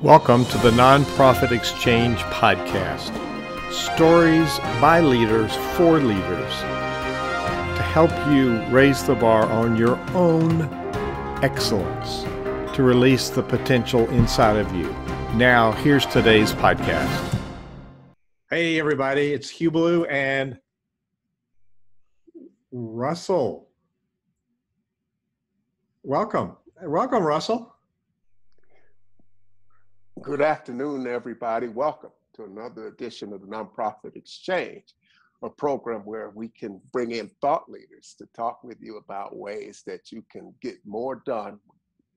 Welcome to the Nonprofit Exchange Podcast. Stories by leaders for leaders to help you raise the bar on your own excellence, to release the potential inside of you. Now, here's today's podcast. Hey, everybody, it's Hugh Blue and Russell. Welcome, Russell. Good afternoon, everybody. Welcome to another edition of the Nonprofit Exchange, a program where we can bring in thought leaders to talk with you about ways that you can get more done,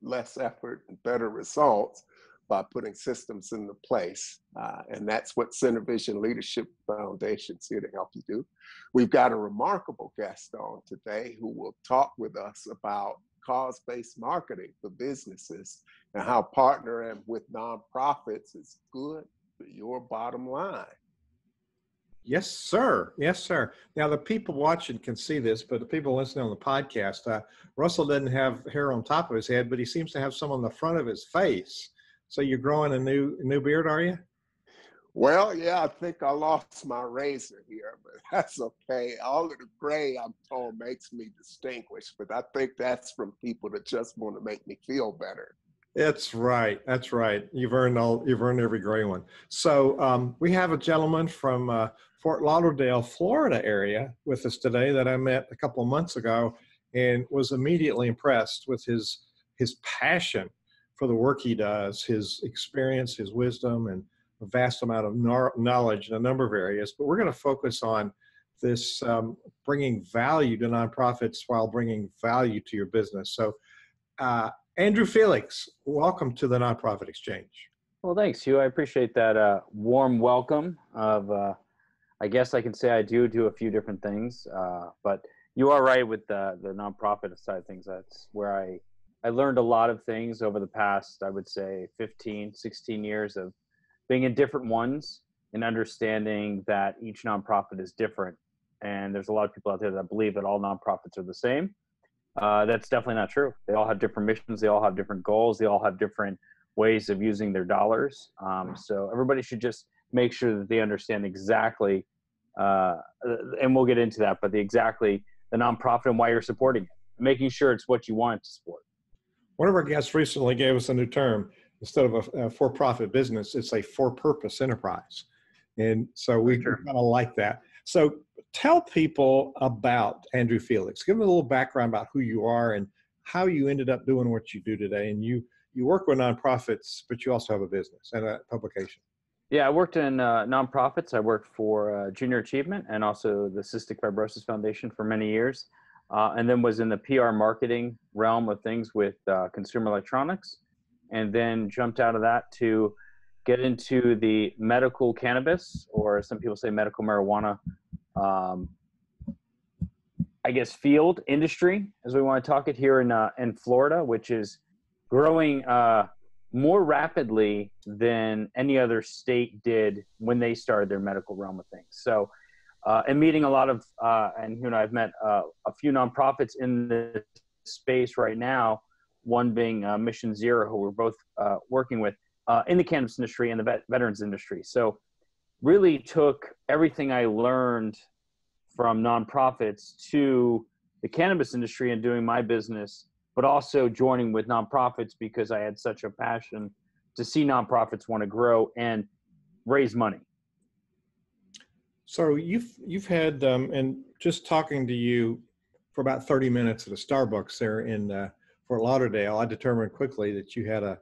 less effort, and better results by putting systems into place. And that's what Center Vision Leadership Foundation is here to help you do. We've got a remarkable guest on today who will talk with us about cause-based marketing for businesses and how partnering with nonprofits is good for your bottom line. Yes, sir. Yes, sir. Now, the people watching can see this, but the people listening on the podcast, Russell doesn't have hair on top of his head, but he seems to have some on the front of his face. So you're growing a new beard, are you? Well, yeah, I think I lost my razor here, but that's okay. All of the gray, I'm told, makes me distinguished, but I think that's from people that just want to make me feel better. That's right. That's right. You've earned every gray one. So we have a gentleman from Fort Lauderdale, Florida area with us today that I met a couple of months ago and was immediately impressed with his passion for the work he does, his experience, his wisdom, and a vast amount of knowledge in a number of areas. But we're going to focus on this bringing value to nonprofits while bringing value to your business. So Andrew Felix, welcome to the Nonprofit Exchange. Well, thanks, Hugh. I appreciate that warm welcome of, I guess I can say I do a few different things, but you are right with the nonprofit side of things. That's where I learned a lot of things over the past, I would say, 15, 16 years of being in different ones and understanding that each nonprofit is different. And there's a lot of people out there that believe that all nonprofits are the same. That's definitely not true. They all have different missions. They all have different goals. They all have different ways of using their dollars. So everybody should just make sure that they understand exactly, and we'll get into that, but the nonprofit and why you're supporting it, making sure it's what you want to support. One of our guests recently gave us a new term. Instead of a for-profit business, it's a for-purpose enterprise. And so we kind of like that. So tell people about Andrew Felix. Give them a little background about who you are and how you ended up doing what you do today. And you work with nonprofits, but you also have a business and a publication. Yeah, I worked in nonprofits. I worked for Junior Achievement and also the Cystic Fibrosis Foundation for many years. And then was in the PR marketing realm of things with consumer electronics. And then jumped out of that to get into the medical cannabis, or some people say medical marijuana, I guess field industry, as we want to talk it here in Florida, which is growing more rapidly than any other state did when they started their medical realm of things. So, and meeting a lot of, and I've met a few nonprofits in the space right now. One being Mission Zero, who we're both working with in the cannabis industry and the veterans industry. So really took everything I learned from nonprofits to the cannabis industry and doing my business, but also joining with nonprofits because I had such a passion to see nonprofits want to grow and raise money. So you've had, and just talking to you for about 30 minutes at a Starbucks there in Fort Lauderdale, I determined quickly that you had a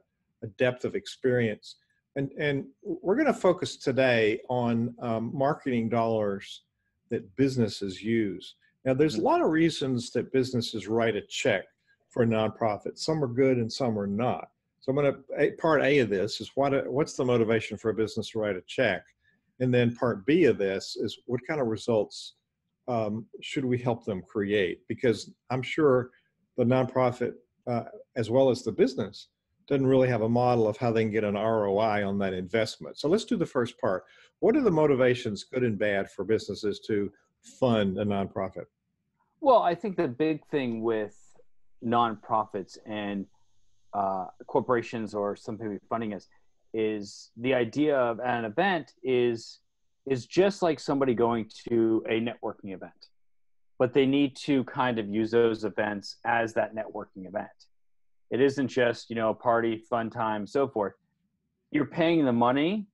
depth of experience. And we're going to focus today on marketing dollars that businesses use. Now, there's a lot of reasons that businesses write a check for a nonprofit. Some are good and some are not. So I'm going to, part A of this is what's the motivation for a business to write a check? And then part B of this is what kind of results should we help them create? Because I'm sure the nonprofit, as well as the business, doesn't really have a model of how they can get an ROI on that investment. So let's do the first part. What are the motivations, good and bad, for businesses to fund a nonprofit? Well, I think the big thing with nonprofits and corporations, or some people funding us, is the idea of an event is just like somebody going to a networking event, but they need to kind of use those events as that networking event. It isn't just, a party, fun time, so forth. You're paying the money,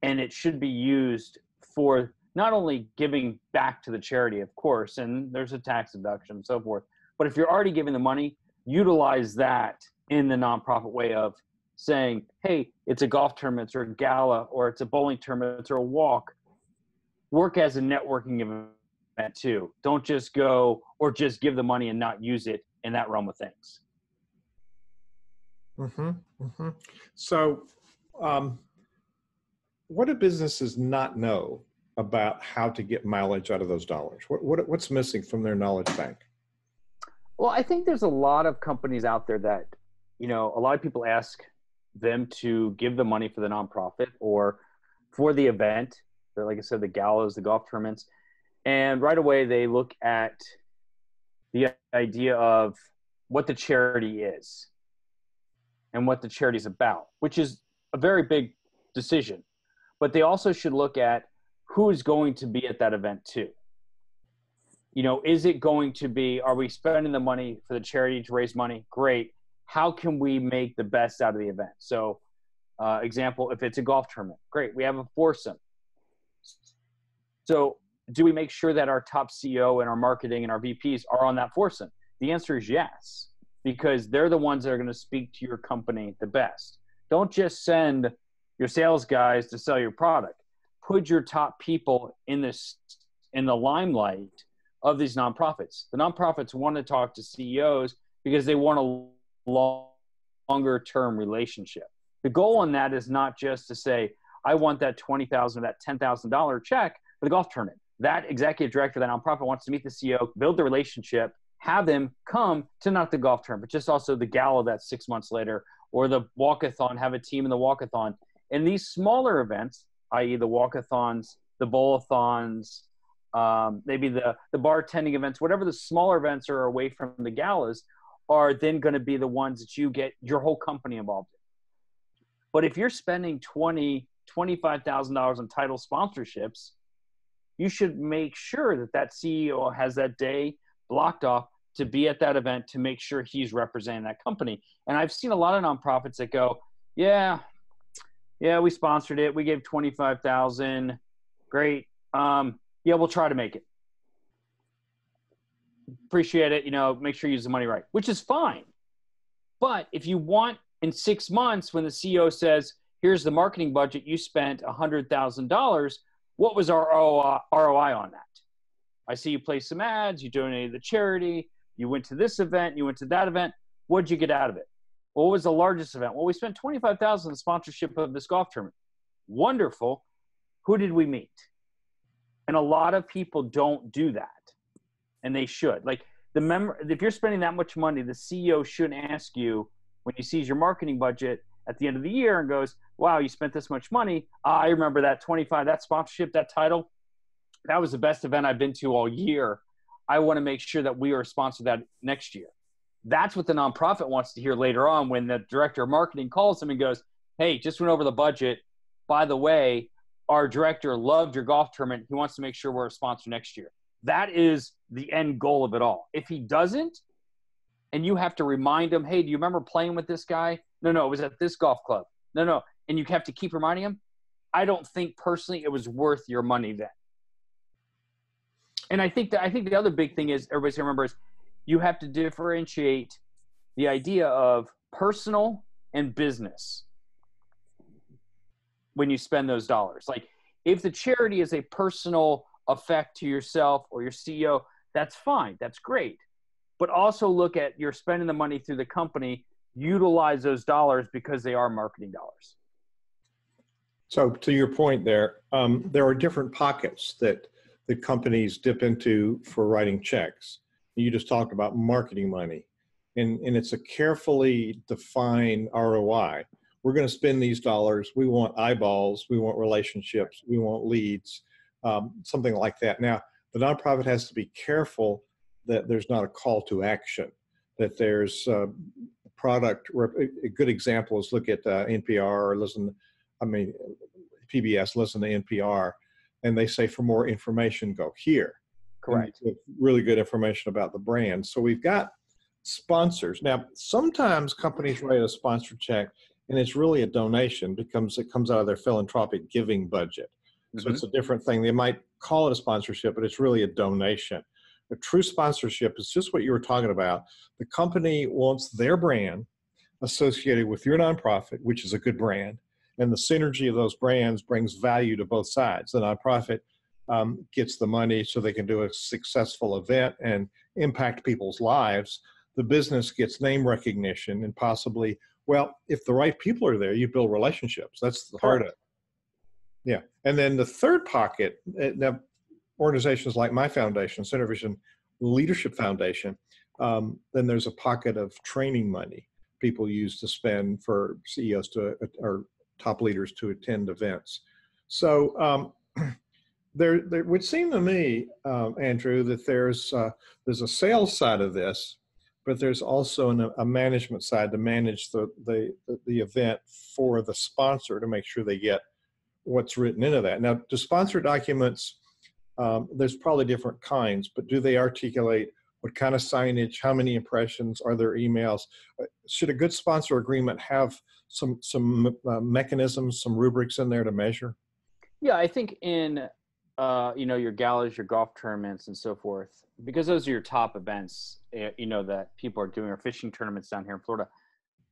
and it should be used for not only giving back to the charity, of course, and there's a tax deduction and so forth, but if you're already giving the money, utilize that in the nonprofit way of saying, hey, it's a golf tournament or a gala, or it's a bowling tournament or a walk. Work as a networking event too. Don't just go or just give the money and not use it in that realm of things. Mm-hmm, mm-hmm. So what do businesses not know about how to get mileage out of those dollars? What's missing from their knowledge bank? Well, I think there's a lot of companies out there that, a lot of people ask them to give the money for the nonprofit or for the event. Like I said, the galas, the golf tournaments. And right away, they look at the idea of what the charity is and what the charity is about, which is a very big decision. But they also should look at who is going to be at that event too. Is it going to be, are we spending the money for the charity to raise money? Great. How can we make the best out of the event? So, example, if it's a golf tournament, great. We have a foursome. So do we make sure that our top CEO and our marketing and our VPs are on that foursome? The answer is yes, because they're the ones that are going to speak to your company the best. Don't just send your sales guys to sell your product. Put your top people in the limelight of these nonprofits. The nonprofits want to talk to CEOs because they want a longer term relationship. The goal on that is not just to say, I want that $20,000 or that $10,000 check for the golf tournament. That executive director of that nonprofit wants to meet the CEO, build the relationship, have them come to not the golf tournament, but just also the gala that's 6 months later, or the walkathon, have a team in the walkathon. And these smaller events, i.e. the walkathons, the bowl-a-thons, maybe the bartending events, whatever the smaller events are away from the galas, are then going to be the ones that you get your whole company involved in. But if you're spending $25,000 on title sponsorships, you should make sure that CEO has that day blocked off to be at that event to make sure he's representing that company. And I've seen a lot of nonprofits that go, yeah, we sponsored it. We gave $25,000. Great. Yeah, we'll try to make it. Appreciate it. Make sure you use the money right, which is fine. But if you want in 6 months, when the CEO says, here's the marketing budget, you spent $100,000, what was our ROI on that? I see you placed some ads, you donated to charity, you went to this event, you went to that event. What did you get out of it? What was the largest event? Well, we spent $25,000 in sponsorship of this golf tournament. Wonderful. Who did we meet? And a lot of people don't do that, and they should. Like if you're spending that much money, the CEO shouldn't ask you when he sees your marketing budget at the end of the year and goes, wow, you spent this much money. I remember that 25, that sponsorship, that title. That was the best event I've been to all year. I want to make sure that we are sponsored that next year. That's what the nonprofit wants to hear later on when the director of marketing calls him and goes, hey, just went over the budget. By the way, our director loved your golf tournament. He wants to make sure we're a sponsor next year. That is the end goal of it all. If he doesn't, and you have to remind him, hey, do you remember playing with this guy? No, it was at this golf club. No. And you have to keep reminding him. I don't think personally it was worth your money then. And I think the other big thing is everybody's going to remember is you have to differentiate the idea of personal and business when you spend those dollars. Like if the charity is a personal effect to yourself or your CEO, that's fine. That's great. But also look at you're spending the money through the company, utilize those dollars because they are marketing dollars. So to your point there are different pockets that the companies dip into for writing checks. You just talked about marketing money, and it's a carefully defined ROI. We're going to spend these dollars. We want eyeballs. We want relationships. We want leads, something like that. Now, the nonprofit has to be careful that there's not a call to action, that there's product. A good example is look at NPR or PBS, listen to NPR, and they say for more information, go here. Correct. Really good information about the brand. So we've got sponsors. Now, sometimes companies write a sponsor check and it's really a donation because it comes out of their philanthropic giving budget. So it's a different thing. They might call it a sponsorship, but it's really a donation. A true sponsorship is just what you were talking about. The company wants their brand associated with your nonprofit, which is a good brand, and the synergy of those brands brings value to both sides. The nonprofit gets the money so they can do a successful event and impact people's lives. The business gets name recognition and possibly, well, if the right people are there, you build relationships. That's the heart of it. Yeah. And then the third pocket, now organizations like my foundation, Center Vision Leadership Foundation, then there's a pocket of training money people use to spend for CEOs or top leaders to attend events. So there would seem to me, Andrew, that there's a sales side of this, but there's also a management side to manage the event for the sponsor to make sure they get what's written into that. Now, to sponsor documents, there's probably different kinds, but do they articulate what kind of signage, how many impressions, are there emails? Should a good sponsor agreement have some mechanisms, some rubrics in there to measure? Yeah, I think in your galas, your golf tournaments, and so forth, because those are your top events, that people are doing, or fishing tournaments down here in Florida.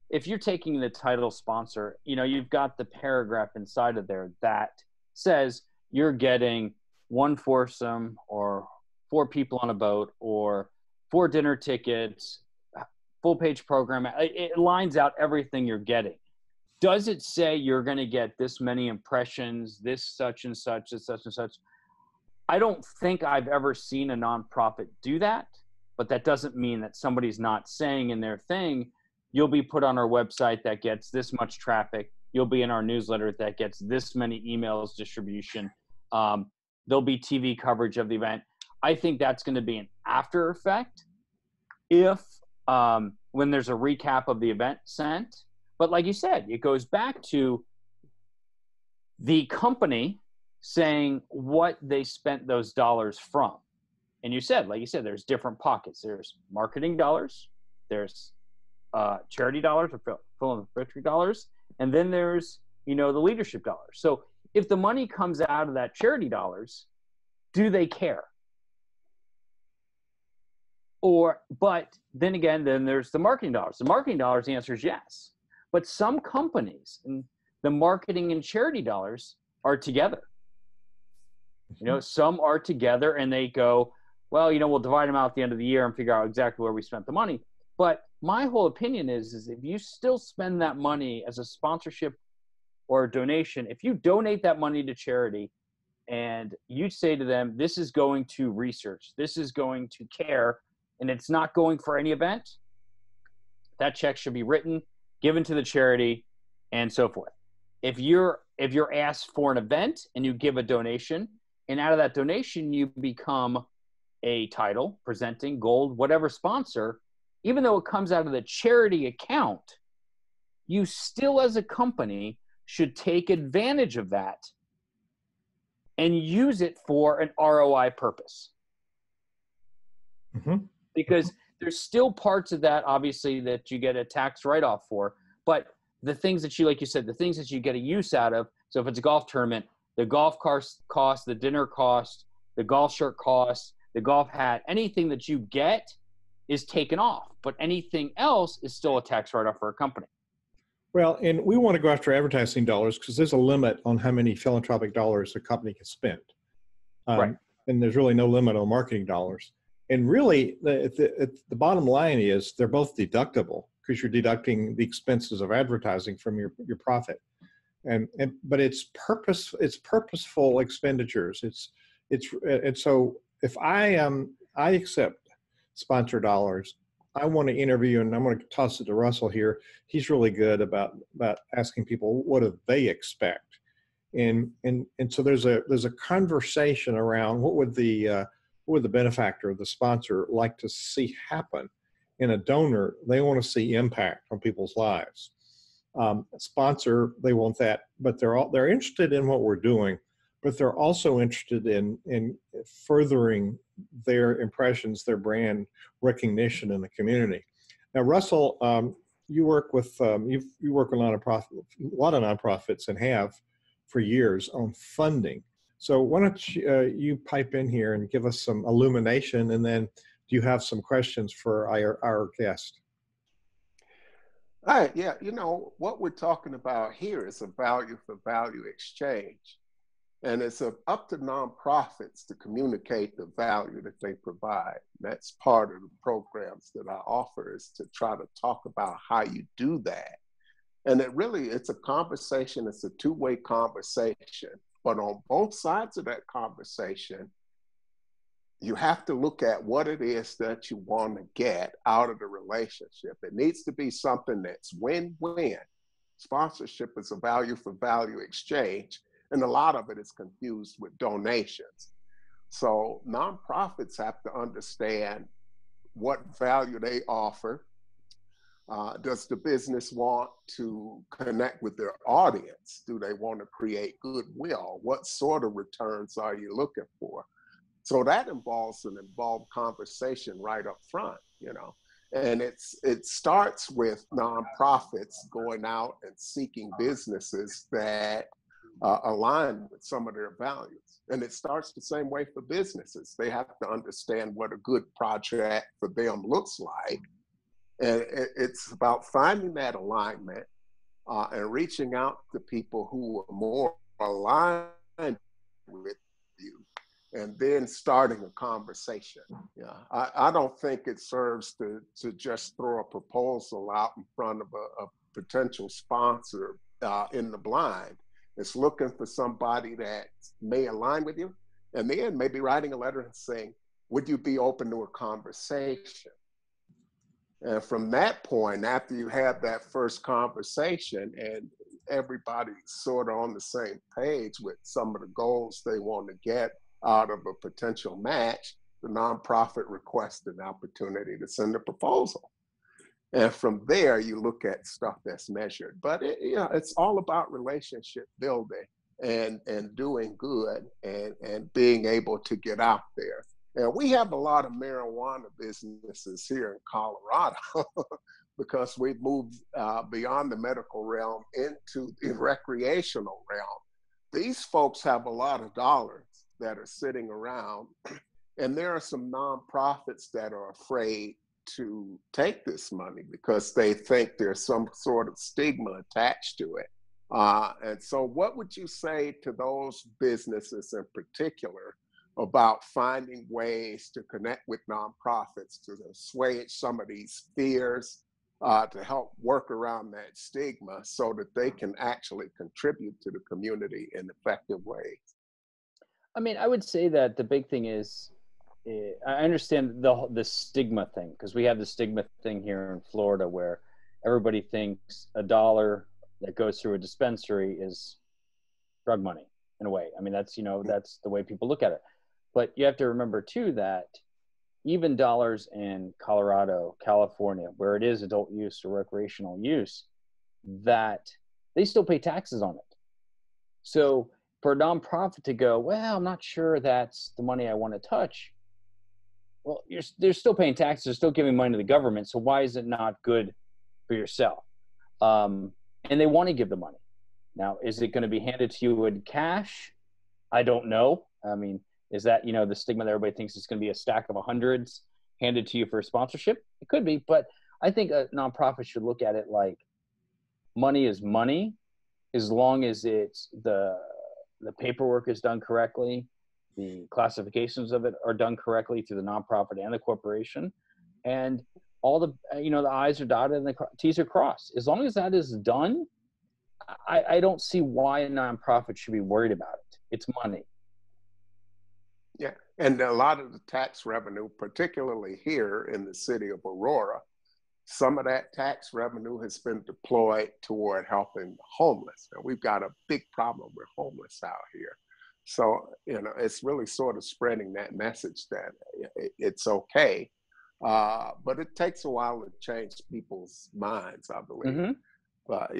If you're taking the title sponsor, you've got the paragraph inside of there that says you're getting 1 foursome or 4 people on a boat or 4 dinner tickets, full page program. It lines out everything you're getting. Does it say you're going to get this many impressions, this such and such, this such and such? I don't think I've ever seen a nonprofit do that, but that doesn't mean that somebody's not saying in their thing, you'll be put on our website that gets this much traffic. You'll be in our newsletter that gets this many emails distribution. There'll be TV coverage of the event. I think that's going to be an after effect if when there's a recap of the event sent. But like you said, it goes back to the company saying what they spent those dollars from. And like you said, there's different pockets. There's marketing dollars, there's charity dollars or philanthropic dollars, and then there's, the leadership dollars. So if the money comes out of that charity dollars, do they care? But then again, then there's the marketing dollars. The marketing dollars, the answer is yes. But some companies, and the marketing and charity dollars are together. Some are together and they go, well, we'll divide them out at the end of the year and figure out exactly where we spent the money. But my whole opinion is if you still spend that money as a sponsorship or a donation, if you donate that money to charity and you say to them, this is going to research, this is going to care, and it's not going for any event, that check should be written, given to the charity, and so forth. If you're asked for an event and you give a donation, and out of that donation you become a title, presenting, gold, whatever sponsor, even though it comes out of the charity account, you still as a company should take advantage of that and use it for an ROI purpose. Mm-hmm. Because there's still parts of that, obviously, that you get a tax write-off for, but the things that like you said, the things that you get a use out of, so if it's a golf tournament, the golf cost, the dinner cost, the golf shirt cost, the golf hat, anything that you get is taken off, but anything else is still a tax write-off for a company. Well, and we want to go after advertising dollars because there's a limit on how many philanthropic dollars a company can spend. Right. And there's really no limit on marketing dollars. And really, the bottom line is they're both deductible because you're deducting the expenses of advertising from your profit. But it's purposeful expenditures. And so if I accept sponsor dollars, I want to interview, and I'm going to toss it to Russell here. He's really good about asking people what do they expect, and so there's a conversation around what would the benefactor, the sponsor, like to see happen, and a donor, they want to see impact on people's lives. Sponsor, they want that, but they're interested in what we're doing, but they're also interested in furthering their impressions, their brand recognition in the community. Now, Russell, you work with you work with a lot of nonprofits and have for years on funding. So why don't you pipe in here and give us some illumination, and then do you have some questions for our guest? All right, yeah, what we're talking about here is a value for value exchange. And it's up to nonprofits to communicate the value that they provide. That's part of the programs that I offer, is to try to talk about how you do that. And it's a conversation, it's a two-way conversation. But on both sides of that conversation, you have to look at what it is that you want to get out of the relationship. It needs to be something that's win-win. Sponsorship is a value for value exchange, and a lot of it is confused with donations. So nonprofits have to understand what value they offer. Does the business want to connect with their audience? Do they want to create goodwill? What sort of returns are you looking for? So that involves an involved conversation right up front, And it starts with nonprofits going out and seeking businesses that align with some of their values. And it starts the same way for businesses. They have to understand what a good project for them looks like. And it's about finding that alignment and reaching out to people who are more aligned with you, and then starting a conversation. Yeah, I don't think it serves to just throw a proposal out in front of a potential sponsor in the blind. It's looking for somebody that may align with you, and then maybe writing a letter and saying, would you be open to a conversation? And from that point, after you have that first conversation and everybody's sort of on the same page with some of the goals they want to get out of a potential match, the nonprofit requests an opportunity to send a proposal. And from there, you look at stuff that's measured. But it's all about relationship building and doing good and being able to get out there. And we have a lot of marijuana businesses here in Colorado because we've moved beyond the medical realm into the recreational realm. These folks have a lot of dollars that are sitting around, and there are some nonprofits that are afraid to take this money because they think there's some sort of stigma attached to it. And so what would you say to those businesses in particular about finding ways to connect with nonprofits to assuage some of these fears, to help work around that stigma so that they can actually contribute to the community in effective ways? I mean, I would say that the big thing is, I understand the stigma thing, because we have the stigma thing here in Florida where everybody thinks $1 that goes through a dispensary is drug money in a way. I mean, that's the way people look at it. But you have to remember too that even dollars in Colorado, California, where it is adult use or recreational use, that they still pay taxes on it. So for a nonprofit to go, well, I'm not sure that's the money I want to touch. Well, they're still paying taxes, they're still giving money to the government. So why is it not good for yourself? And they want to give the money. Now, is it going to be handed to you in cash? I don't know. I mean, is that, the stigma that everybody thinks it's going to be a stack of hundreds handed to you for a sponsorship? It could be, but I think a nonprofit should look at it like money is money, as long as it's the paperwork is done correctly, the classifications of it are done correctly through the nonprofit and the corporation, and all the the I's are dotted and the T's are crossed. As long as that is done, I don't see why a nonprofit should be worried about it. It's money. Yeah, and a lot of the tax revenue, particularly here in the city of Aurora, some of that tax revenue has been deployed toward helping the homeless. And we've got a big problem with homeless out here. So, it's really sort of spreading that message that it's okay But it takes a while to change people's minds, I believe. Hmm. But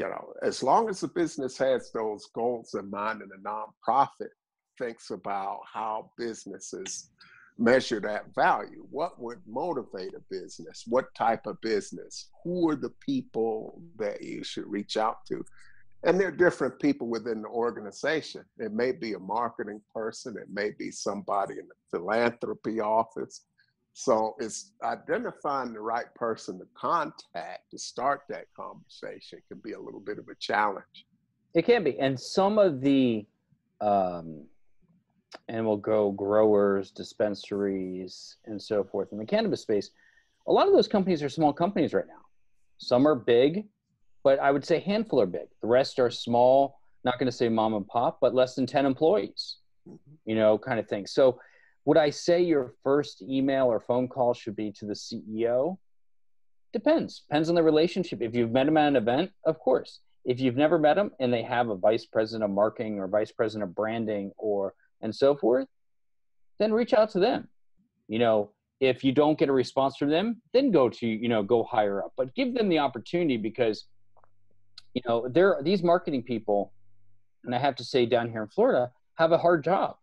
as long as the business has those goals in mind, and the nonprofit thinks about how businesses measure that value, what would motivate a business? What type of business? Who are the people that you should reach out to? And there are different people within the organization. It may be a marketing person, it may be somebody in the philanthropy office. So it's identifying the right person to contact to start that conversation can be a little bit of a challenge. It can be. And some of the um, animal growers, dispensaries, and so forth in the cannabis space, a lot of those companies are small companies right now. Some are big, but I would say a handful are big. The rest are small, not going to say mom and pop, but less than 10 employees, kind of thing. So would I say your first email or phone call should be to the CEO? Depends on the relationship. If you've met them at an event, of course. If you've never met them and they have a vice president of marketing or vice president of branding and so forth, then reach out to them. If you don't get a response from them, then go higher up, but give them the opportunity, because these marketing people, and I have to say down here in Florida, have a hard job.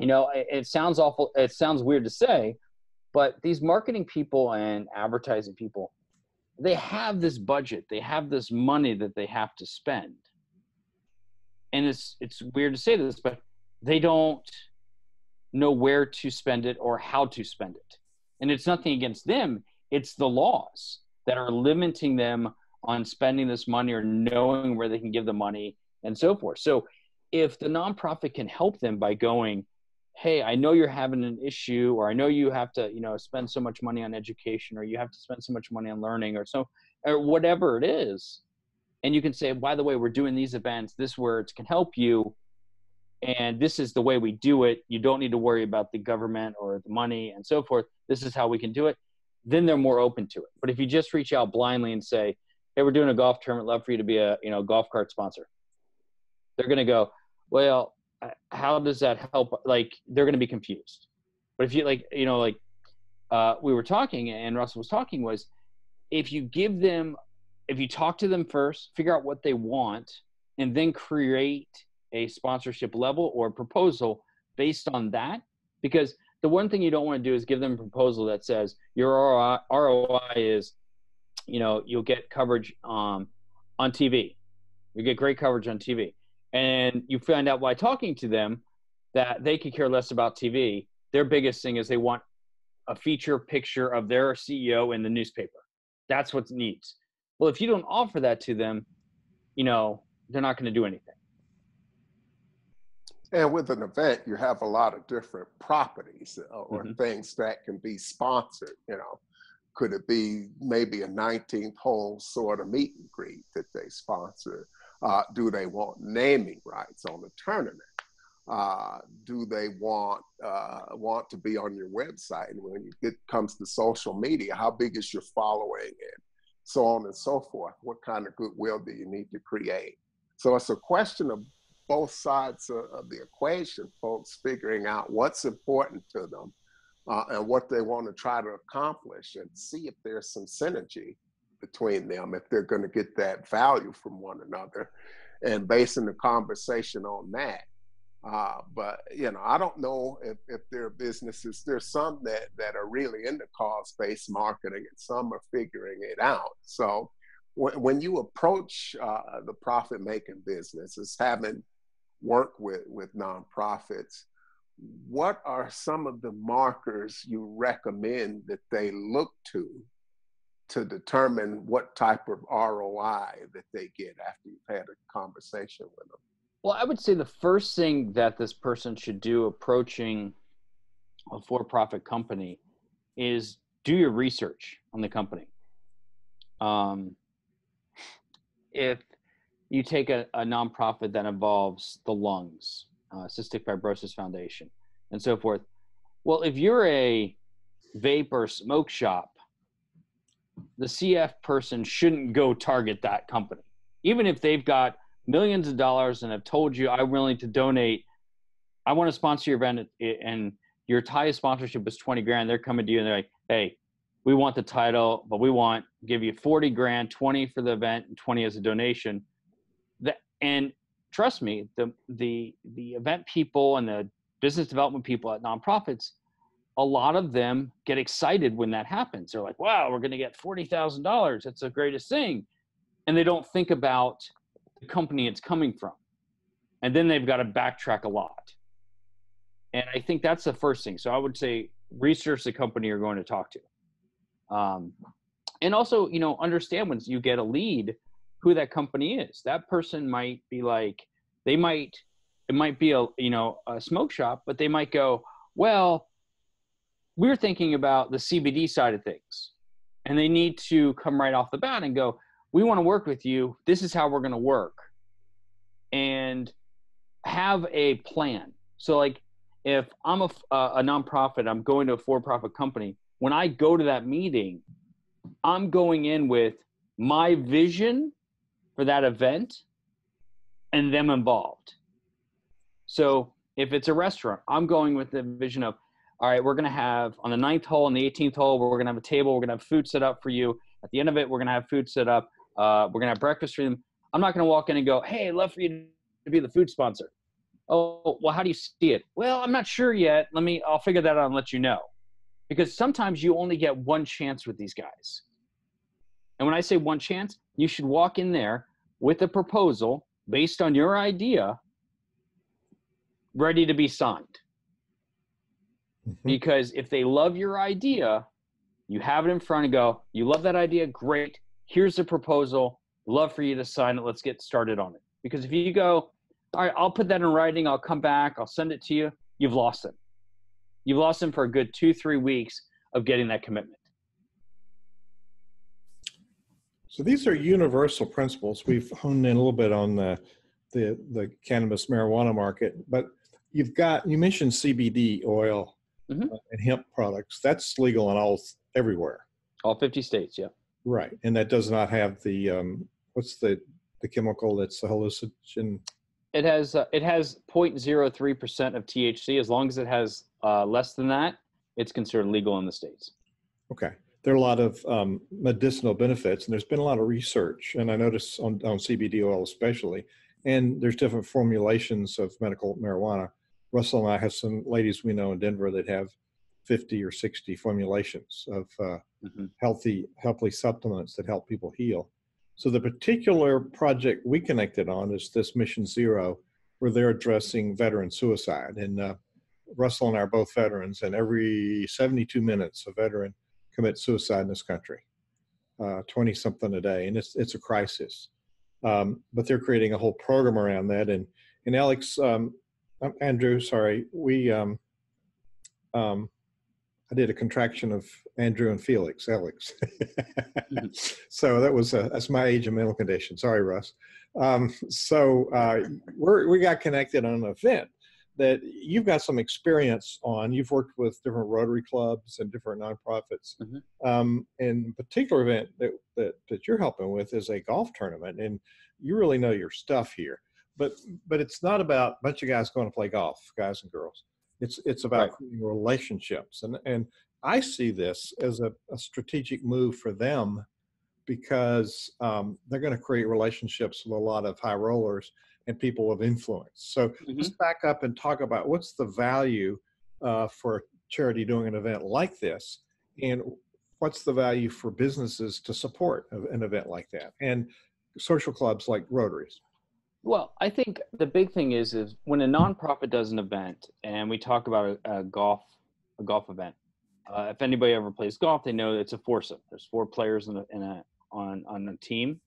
It sounds awful. It sounds weird to say, but these marketing people and advertising people, they have this budget, they have this money that they have to spend. And it's weird to say this, but they don't know where to spend it or how to spend it. And it's nothing against them. It's the laws that are limiting them on spending this money or knowing where they can give the money and so forth. So if the nonprofit can help them by going, hey, I know you're having an issue, or I know you have to, spend so much money on education, or you have to spend so much money on learning, or whatever it is. And you can say, by the way, we're doing these events, this words can help you. And this is the way we do it. You don't need to worry about the government or the money and so forth. This is how we can do it. Then they're more open to it. But if you just reach out blindly and say, hey, we're doing a golf tournament, love for you to be a golf cart sponsor, they're going to go, well, how does that help? Like, they're going to be confused. But if you we were talking and Russell was talking, was if you talk to them first, figure out what they want, and then create a sponsorship level or proposal based on that. Because the one thing you don't want to do is give them a proposal that says your ROI is, you'll get coverage on TV. You get great coverage on TV. And you find out by talking to them that they could care less about TV. Their biggest thing is they want a feature picture of their CEO in the newspaper. That's what it needs. Well, if you don't offer that to them, they're not going to do anything. And with an event, you have a lot of different properties or things that can be sponsored. Could it be maybe a 19th hole sort of meet and greet that they sponsor? Do they want naming rights on the tournament? Do they want to be on your website? And when it comes to social media, how big is your following, and so on and so forth? What kind of goodwill do you need to create? So it's a question of both sides of the equation, folks figuring out what's important to them and what they want to try to accomplish, and see if there's some synergy between them, if they're going to get that value from one another, and basing the conversation on that. But I don't know if there are businesses. There's some that are really into cause-based marketing, and some are figuring it out. So when you approach the profit-making businesses, having worked with nonprofits, what are some of the markers you recommend that they look to determine what type of ROI that they get after you've had a conversation with them? Well, I would say the first thing that this person should do approaching a for-profit company is do your research on the company. If you take a nonprofit that involves the lungs, Cystic Fibrosis Foundation, and so forth, well, if you're a vape or smoke shop, the CF person shouldn't go target that company. Even if they've got millions of dollars and have told you, I'm willing to donate, I want to sponsor your event, and your highest sponsorship was 20 grand. They're coming to you and they're like, hey, we want the title, but we want give you 40 grand, 20 for the event and 20 as a donation. And trust me, the event people and the business development people at nonprofits, a lot of them get excited when that happens. They're like, wow, we're going to get $40,000. That's the greatest thing. And they don't think about the company it's coming from. And then they've got to backtrack a lot. And I think that's the first thing. So I would say research the company you're going to talk to. And also, understand when you get a lead, who that company is. That person might be like, it might be a smoke shop, but they might go, well, we're thinking about the CBD side of things. And they need to come right off the bat and go, we want to work with you. This is how we're going to work. And have a plan. So like if I'm a nonprofit, I'm going to a for-profit company. When I go to that meeting, I'm going in with my vision for that event and them involved. So if it's a restaurant, I'm going with the vision of, all right, we're going to have on the 9th hole and the 18th hole, we're going to have a table. We're going to have food set up for you. At the end of it, we're going to have food set up. We're going to have breakfast for them. I'm not going to walk in and go, hey, I'd love for you to be the food sponsor. Oh, well, how do you see it? Well, I'm not sure yet. I'll figure that out and let you know. Because sometimes you only get one chance with these guys. And when I say one chance, you should walk in there with a proposal based on your idea, ready to be signed. Mm-hmm. Because if they love your idea, you have it in front and go, you love that idea? Great. Here's the proposal. Love for you to sign it. Let's get started on it. Because if you go, all right, I'll put that in writing. I'll come back. I'll send it to you. You've lost them. You've lost them for a good 2-3 weeks of getting that commitment. So these are universal principles. We've honed in a little bit on the cannabis marijuana market, but you mentioned CBD oil and hemp products. That's legal in everywhere. All 50 states, yeah. Right, and that does not have the what's the chemical that's the hallucinogen? It has 0.03% of THC. As long as it has less than that, it's considered legal in the states. Okay. There are a lot of medicinal benefits, and there's been a lot of research, and I notice on CBD oil especially, and there's different formulations of medical marijuana. Russell and I have some ladies we know in Denver that have 50 or 60 formulations of healthy supplements that help people heal. So the particular project we connected on is this Mission Zero, where they're addressing veteran suicide. And Russell and I are both veterans, and every 72 minutes a veteran commits suicide in this country, 20-something a day, and it's a crisis. But they're creating a whole program around that. And Alex, Andrew, sorry, I did a contraction of Andrew and Felix, Alex. So that's my age and mental condition. Sorry, Russ. We got connected on an event that you've got some experience on. You've worked with different Rotary clubs and different nonprofits. And the particular event that you're helping with is a golf tournament, and you really know your stuff here. But it's not about a bunch of guys going to play golf, guys and girls. It's about creating relationships. And I see this as a strategic move for them, because they're going to create relationships with a lot of high rollers and people of influence. So let's back up and talk about what's the value for a charity doing an event like this, and what's the value for businesses to support an event like that, and social clubs like Rotaries. Well, I think the big thing is when a nonprofit does an event, and we talk about a golf event. If anybody ever plays golf, they know it's a foursome. There's 4 players on a team,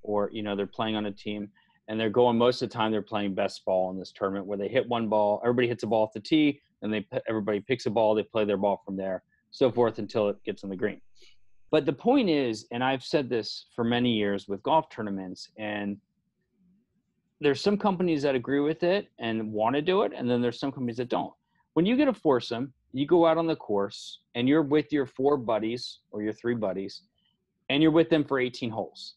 or they're playing on a team, and they're going most of the time. They're playing best ball in this tournament, where they hit one ball, everybody hits a ball off the tee, and everybody picks a ball, they play their ball from there, so forth until it gets on the green. But the point is, and I've said this for many years with golf tournaments, and there's some companies that agree with it and want to do it, and then there's some companies that don't. When you get a foursome, you go out on the course, and you're with your 4 buddies or your 3 buddies, and you're with them for 18 holes.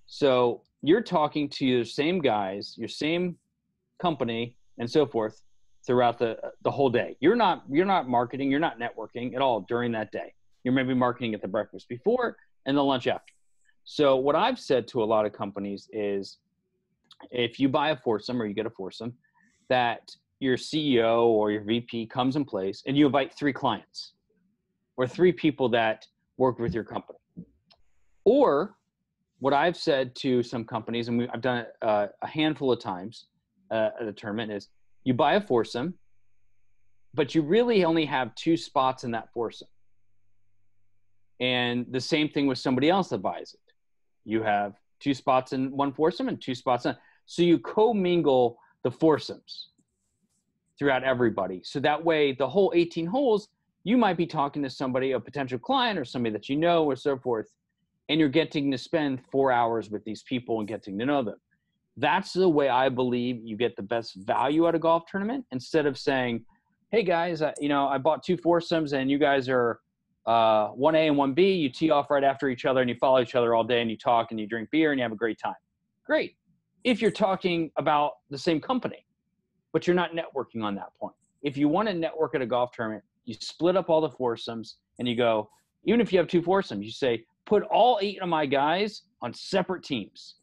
So you're talking to your same guys, your same company, and so forth, throughout the whole day. You're not marketing, you're not networking at all during that day. You're maybe marketing at the breakfast before and the lunch after. So what I've said to a lot of companies is, if you buy a foursome or you get a foursome, that your CEO or your VP comes in place and you invite 3 clients or 3 people that work with your company. Or what I've said to some companies, and I've done it a handful of times at a tournament, is you buy a foursome, but you really only have 2 spots in that foursome. And the same thing with somebody else that buys it. You have 2 spots in one foursome and 2 spots in. So you commingle the foursomes throughout everybody. So that way, the whole 18 holes, you might be talking to somebody, a potential client or somebody that you know or so forth, and you're getting to spend 4 hours with these people and getting to know them. That's the way I believe you get the best value at a golf tournament, instead of saying, hey guys, I bought 2 foursomes and you guys are 1A and 1B. You tee off right after each other and you follow each other all day and you talk and you drink beer and you have a great time. Great. If you're talking about the same company, but you're not networking on that point. If you want to network at a golf tournament, you split up all the foursomes and you go, even if you have 2 foursomes, you say, put all 8 of my guys on separate teams,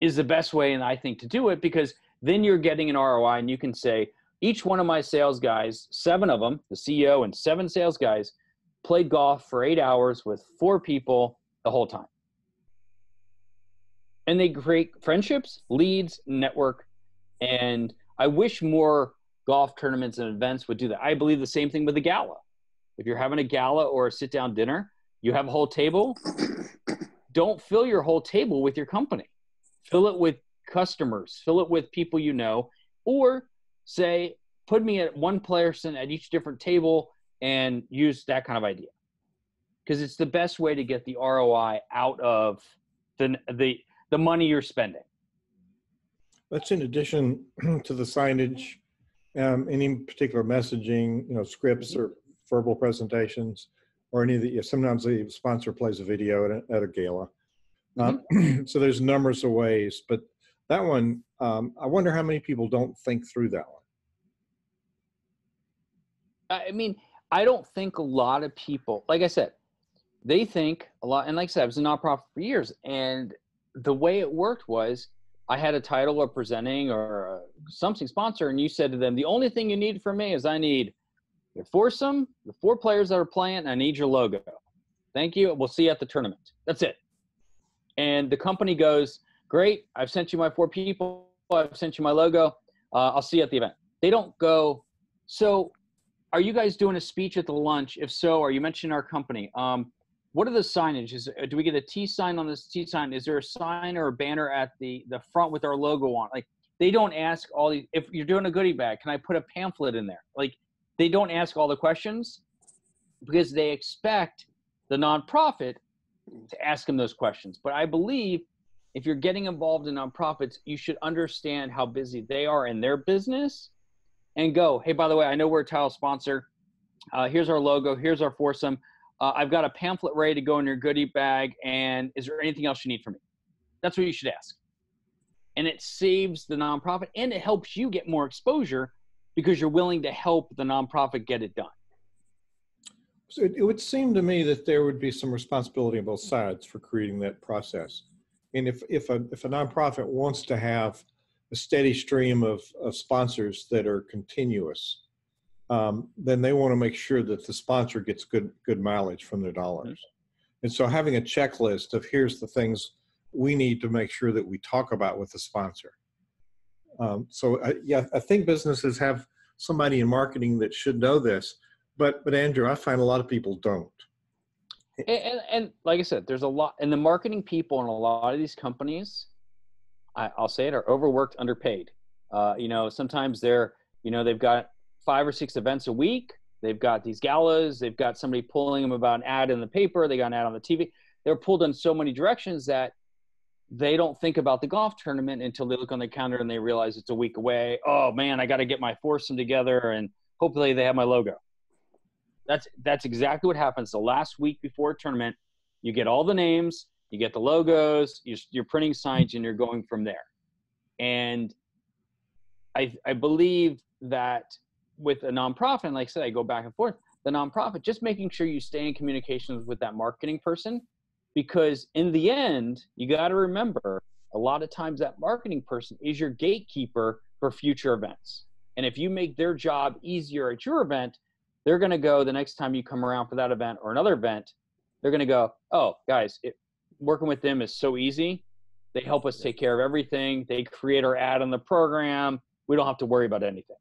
is the best way, and I think, to do it, because then you're getting an ROI and you can say, each one of my sales guys, 7 of them, the CEO and 7 sales guys, played golf for 8 hours with 4 people the whole time. And they create friendships, leads, network. And I wish more golf tournaments and events would do that. I believe the same thing with a gala. If you're having a gala or a sit-down dinner, you have a whole table. Don't fill your whole table with your company. Fill it with customers. Fill it with people you know. Or say, put me at one person at each different table and use that kind of idea. Because it's the best way to get the ROI out of the money you're spending. That's in addition to the signage, any particular messaging, scripts or verbal presentations, or any of the, sometimes the sponsor plays a video at a gala. So there's numbers of ways, but that one, I wonder how many people don't think through that one. I mean, I don't think a lot of people, like I said, they think a lot. And like I said, I was a nonprofit for years. And the way it worked was, I had a title or presenting or something sponsor, and you said to them, the only thing you need from me is I need your foursome, the 4 players that are playing, and I need your logo. Thank you. We'll see you at the tournament. That's it. And the company goes, great. I've sent you my 4 people. I've sent you my logo. I'll see you at the event. They don't go, so are you guys doing a speech at the lunch? If so, are you mentioning our company? What are the signage? Do we get a T sign on this T sign? Is there a sign or a banner at the front with our logo on? Like, they don't ask all these. If you're doing a goodie bag, can I put a pamphlet in there? Like, they don't ask all the questions because they expect the nonprofit to ask them those questions. But I believe if you're getting involved in nonprofits, you should understand how busy they are in their business and go, hey, by the way, I know we're a title sponsor. Here's our logo. Here's our foursome. I've got a pamphlet ready to go in your goodie bag. And is there anything else you need from me? That's what you should ask. And it saves the nonprofit, and it helps you get more exposure because you're willing to help the nonprofit get it done. So it would seem to me that there would be some responsibility on both sides for creating that process. And if a nonprofit wants to have a steady stream of sponsors that are continuous, then they want to make sure that the sponsor gets good mileage from their dollars. And so having a checklist of here's the things we need to make sure that we talk about with the sponsor. I think businesses have somebody in marketing that should know this, but Andrew, I find a lot of people don't. And like I said, there's a lot, and the marketing people in a lot of these companies, I'll say it, are overworked, underpaid. Sometimes they've got 5 or 6 events a week. They've got these galas. They've got somebody pulling them about an ad in the paper. They got an ad on the TV. They're pulled in so many directions that they don't think about the golf tournament until they look on the calendar and they realize it's a week away. Oh man, I got to get my foursome together and hopefully they have my logo. That's exactly what happens. The last week before a tournament, you get all the names, you get the logos, you're printing signs, and you're going from there. And I believe that with a nonprofit, and like I said, I go back and forth, the nonprofit, just making sure you stay in communications with that marketing person, because in the end, you got to remember, a lot of times that marketing person is your gatekeeper for future events. And if you make their job easier at your event, they're going to go the next time you come around for that event or another event, they're going to go, oh, guys, working with them is so easy. They help us take care of everything. They create our ad on the program. We don't have to worry about anything.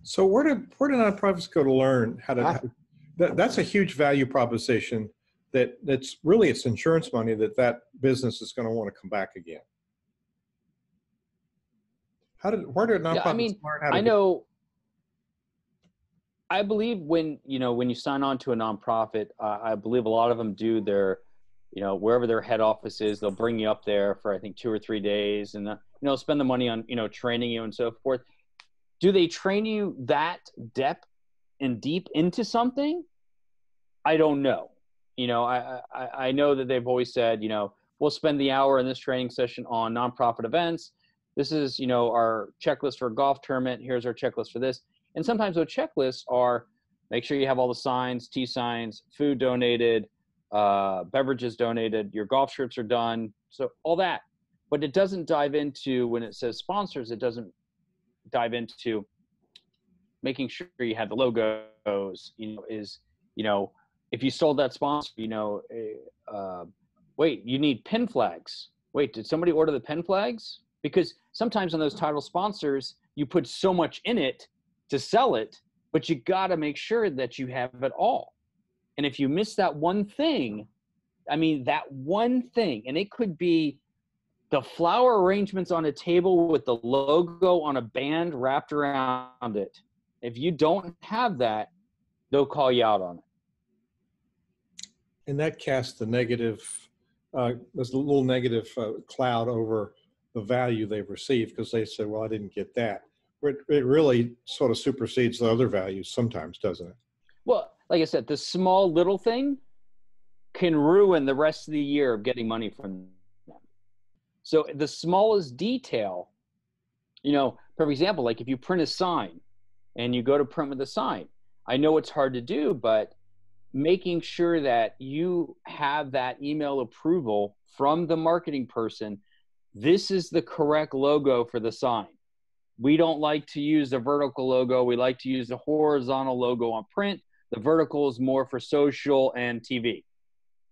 So where do nonprofits go to learn how to? That's a huge value proposition. That's really, it's insurance money that business is going to want to come back again. Where do nonprofits learn how to? I know. I believe when you sign on to a nonprofit, I believe a lot of them do their, wherever their head office is, they'll bring you up there for, I think, 2 or 3 days, and spend the money on training you and so forth. Do they train you that depth and deep into something? I don't know. I know that they've always said, we'll spend the hour in this training session on nonprofit events. This is, our checklist for a golf tournament. Here's our checklist for this. And sometimes those checklists are, make sure you have all the signs, T signs, food donated, beverages donated, your golf shirts are done. So all that. But it doesn't dive into, when it says sponsors, it doesn't dive into making sure you have the logos, if you sold that sponsor, wait, you need pin flags. Wait, did somebody order the pin flags? Because sometimes on those title sponsors, you put so much in it to sell it, but you got to make sure that you have it all. And if you miss that one thing, and it could be the flower arrangements on a table with the logo on a band wrapped around it. If you don't have that, they'll call you out on it. And that casts there's a little negative cloud over the value they've received, because they say, well, I didn't get that. But it really sort of supersedes the other values sometimes, doesn't it? Well, like I said, the small little thing can ruin the rest of the year of getting money from them. So the smallest detail, for example, like if you print a sign and you go to print with a sign, I know it's hard to do, but making sure that you have that email approval from the marketing person, this is the correct logo for the sign. We don't like to use the vertical logo. We like to use the horizontal logo on print. The vertical is more for social and TV.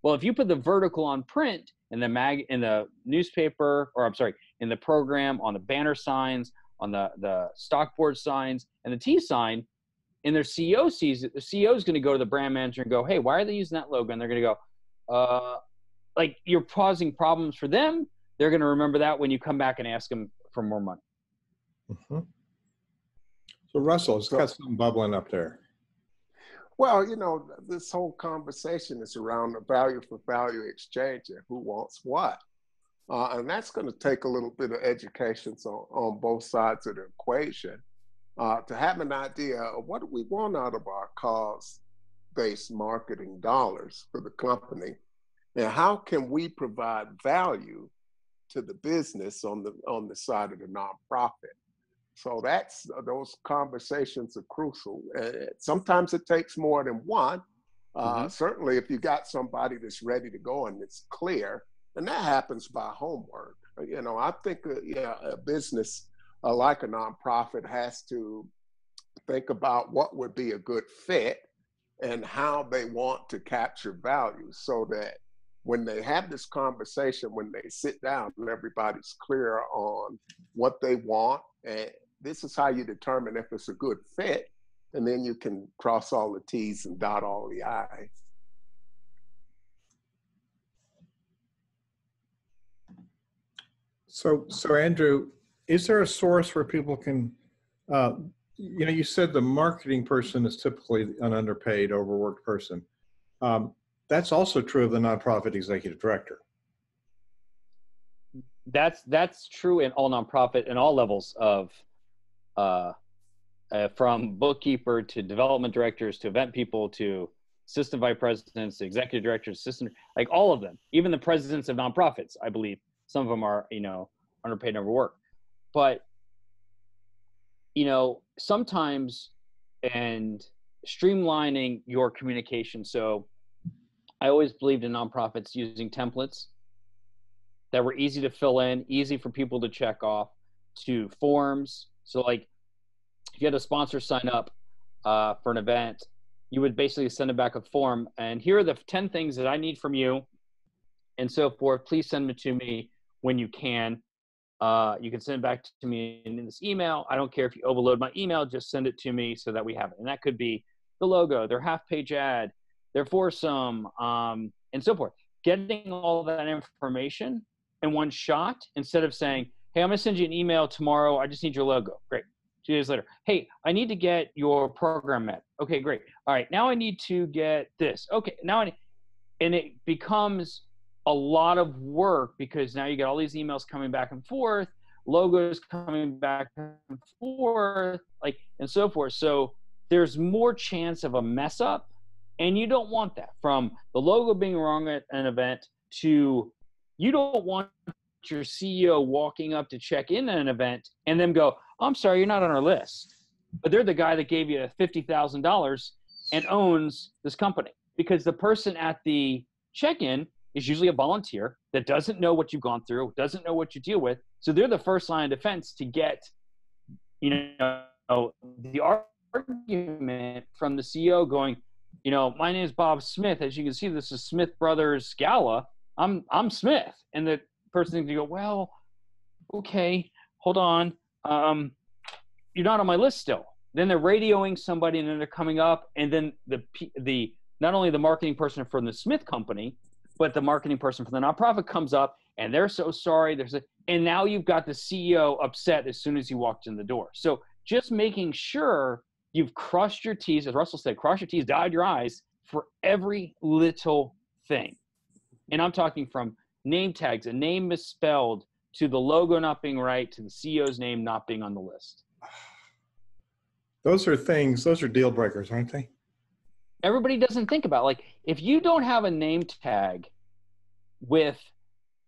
Well, if you put the vertical on print in the newspaper, in the program, on the banner signs, on the stock board signs, and the T sign, and their CEO sees it, the CEO is going to go to the brand manager and go, hey, why are they using that logo? And they're going to go, you're causing problems for them. They're going to remember that when you come back and ask them for more money. Mm-hmm. So Russell, it's got something bubbling up there. Well, this whole conversation is around the value for value exchange and who wants what. And that's going to take a little bit of education on both sides of the equation to have an idea of what do we want out of our cause-based marketing dollars for the company, and how can we provide value to the business on the side of the nonprofit. So those conversations are crucial. Sometimes it takes more than one. Certainly, if you got somebody that's ready to go and it's clear, and that happens by homework. I think a business like a nonprofit has to think about what would be a good fit and how they want to capture value, so that when they have this conversation, when they sit down, everybody's clear on what they want. And this is how you determine if it's a good fit. And then you can cross all the T's and dot all the I's. So Andrew, is there a source where people can, you said the marketing person is typically an underpaid, overworked person. That's also true of the nonprofit executive director. That's true in all nonprofit and all levels of, from bookkeeper to development directors to event people to assistant vice presidents, to executive directors, like all of them, even the presidents of nonprofits, I believe some of them are, underpaid and overworked. But sometimes, and streamlining your communication. So I always believed in nonprofits using templates that were easy to fill in, easy for people to check off, to forms. So like if you had a sponsor sign up for an event, you would basically send it back a form, and here are the 10 things that I need from you and so forth. Please send it to me when you can. You can send it back to me in this email. I don't care if you overload my email, just send it to me so that we have it. And that could be the logo, their half-page ad, their foursome, and so forth. Getting all that information in one shot instead of saying, hey, I'm going to send you an email tomorrow. I just need your logo. Great. 2 days later, hey, I need to get your program met. Okay, great. All right, now I need to get this. Okay, and it becomes a lot of work because now you get all these emails coming back and forth, logos coming back and forth, like, and so forth. So there's more chance of a mess up, and you don't want that. From the logo being wrong at an event to you don't want your CEO walking up to check in at an event and then go, I'm sorry, you're not on our list. But they're the guy that gave you $50,000 and owns this company, because the person at the check-in is usually a volunteer that doesn't know what you've gone through, doesn't know what you deal with. So they're the first line of defense to get, the argument from the CEO going, my name is Bob Smith. As you can see, this is Smith Brothers Gala. I'm Smith. And the person to go, well, okay, hold on. You're not on my list still. Then they're radioing somebody, and then they're coming up, and then the not only the marketing person from the Smith company, but the marketing person from the nonprofit comes up, and they're so sorry. And now you've got the CEO upset as soon as you walked in the door. So just making sure you've crossed your T's, as Russell said, cross your T's, dot your I's for every little thing. And I'm talking from name tags, a name misspelled, to the logo not being right, to the CEO's name not being on the list. Those are deal breakers, aren't they? Everybody doesn't think about, like, if you don't have a name tag with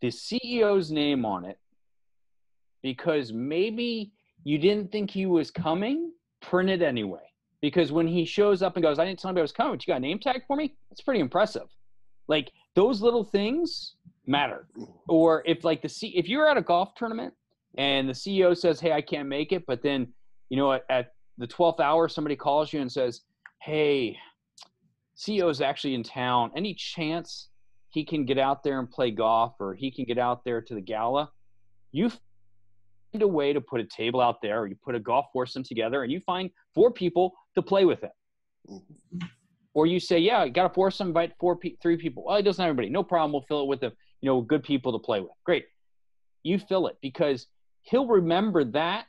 the CEO's name on it, because maybe you didn't think he was coming, print it anyway. Because when he shows up and goes, I didn't tell anybody I was coming, but you got a name tag for me? That's pretty impressive. Like, those little things matter. Or if if you're at a golf tournament and the CEO says, hey, I can't make it, but then, at the 12th hour, somebody calls you and says, hey, CEO is actually in town. Any chance he can get out there and play golf, or he can get out there to the gala? You find a way to put a table out there, or you put a golf foursome together, and you find 4 people to play with it. Mm-hmm. Or you say, yeah, you got a foursome, invite 3 people. Well, he doesn't have everybody. No problem. We'll fill it with good people to play with. Great. You fill it, because he'll remember that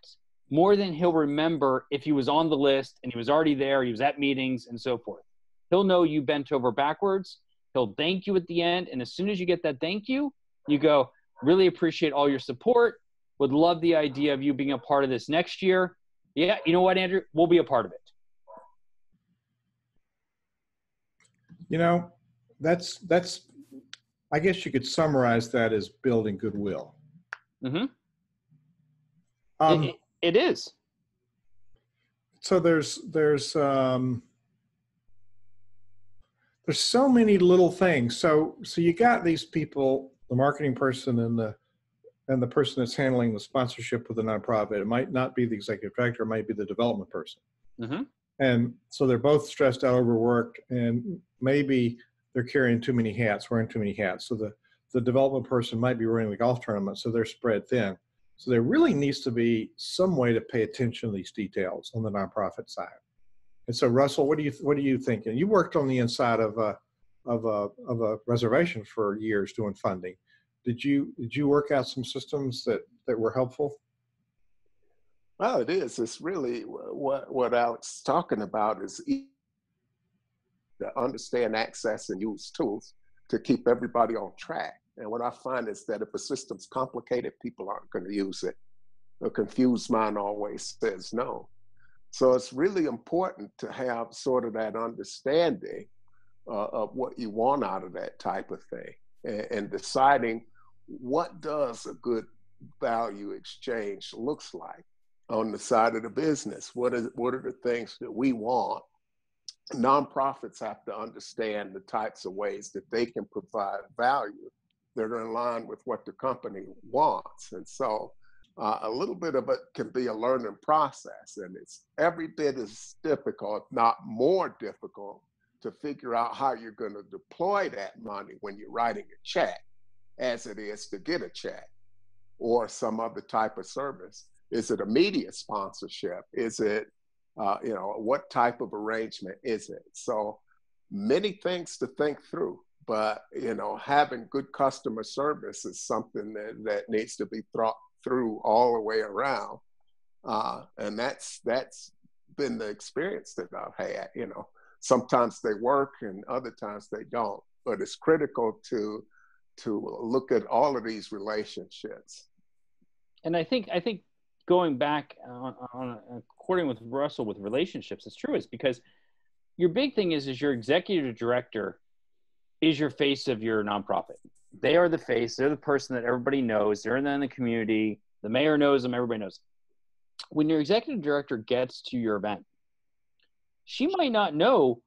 more than he'll remember if he was on the list and he was already there, he was at meetings and so forth. He'll know you bent over backwards. He'll thank you at the end. And as soon as you get that thank you, you go, really appreciate all your support. Would love the idea of you being a part of this next year. Yeah, you know what, Andrew? We'll be a part of it. That's I guess you could summarize that as building goodwill. Mm-hmm. It is. So there's so many little things. So you got these people, the marketing person and the person that's handling the sponsorship with the nonprofit. It might not be the executive director, it might be the development person. Mm-hmm. And so they're both stressed out, overworked, and maybe they're carrying too many hats, wearing too many hats. So the development person might be running the golf tournament, so they're spread thin. So there really needs to be some way to pay attention to these details on the nonprofit side. And so, Russell, what are you thinking? You worked on the inside of a reservation for years doing funding. Did you work out some systems that were helpful? Well, it is. It's really what Alex is talking about is to understand, access, and use tools to keep everybody on track. And what I find is that if a system's complicated, people aren't going to use it. A confused mind always says no. So it's really important to have sort of that understanding of what you want out of that type of thing, and deciding what does a good value exchange looks like. on the side of the business. What are the things that we want? Nonprofits have to understand the types of ways that they can provide value that are in line with what the company wants. And so a little bit of it can be a learning process, and it's every bit as difficult, if not more difficult, to figure out how you're going to deploy that money when you're writing a check as it is to get a check or some other type of service. Is it a media sponsorship? Is it, what type of arrangement is it? So many things to think through, but, having good customer service is something that needs to be thought through all the way around. And that's been the experience that I've had. Sometimes they work and other times they don't, but it's critical to look at all of these relationships. And I think going back on according with Russell with relationships, it's true, is because your big thing is your executive director is your face of your nonprofit. They are the face. They're the person that everybody knows. They're in the community. The mayor knows them. Everybody knows. When your executive director gets to your event, she might not know